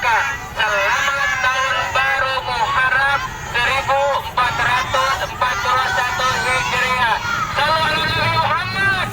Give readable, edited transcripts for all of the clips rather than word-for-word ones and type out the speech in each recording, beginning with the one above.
Maka selamat tahun baru Muharram 1441 Hijriah. Sallu ala Nabi Muhammad.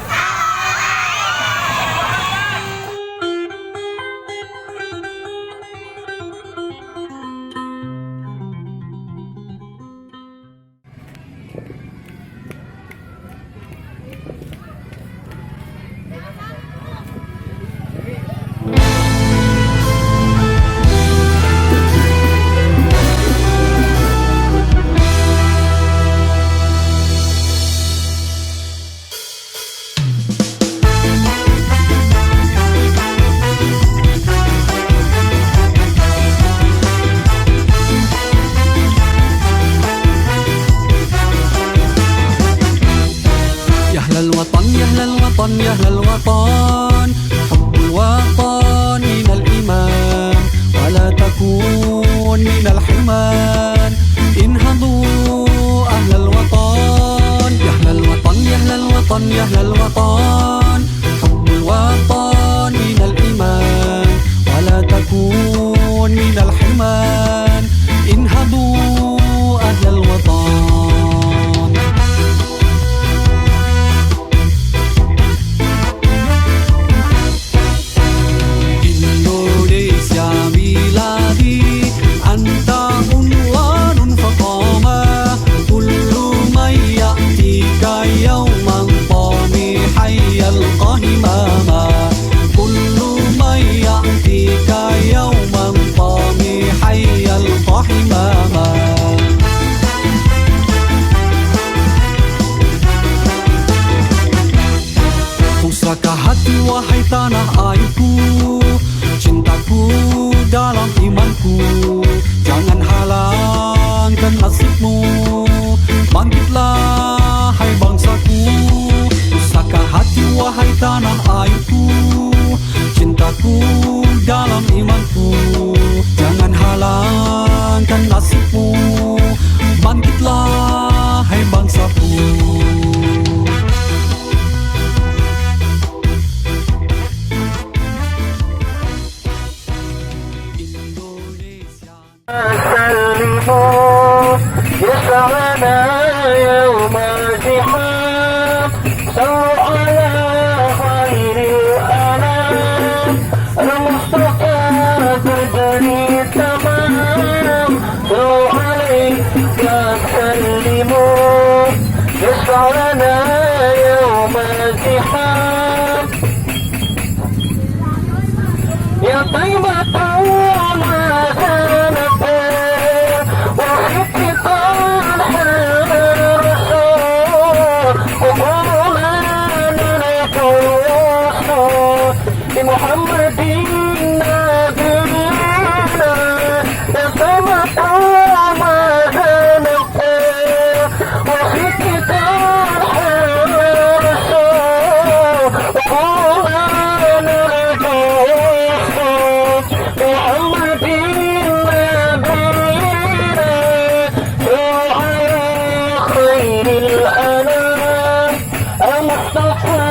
يا أهل الوطن حب الوطن من الإيمان ولا تكون من الحرمان انهضوا أهل الوطن يا أهل الوطن يا أهل الوطن يا أهل الوطن حب الوطن من الإيمان ولا تكون من الحرمان انهضوا أهل الوطن Pusaka hati wahai tanah airku, cintaku dalam imanku, jangan halangkan nasibmu, bangkitlah hai bangsaku. Pusaka hati wahai tanah airku, cintaku dalam imanku, jangan halangkan nasibmu, bangkitlah hai bangsaku. سلموا يسعنا يوم الزحام صلوا على خير الأنام المصطفى بدري تمام صلوا عليه سلموا يسعنا يوم الزحام يا طيبة محمد نبينا يتمت ما زالت وفي كتاب الرسول قرآن الجوف محمد نبينا وعلى خير الأنام المصطفى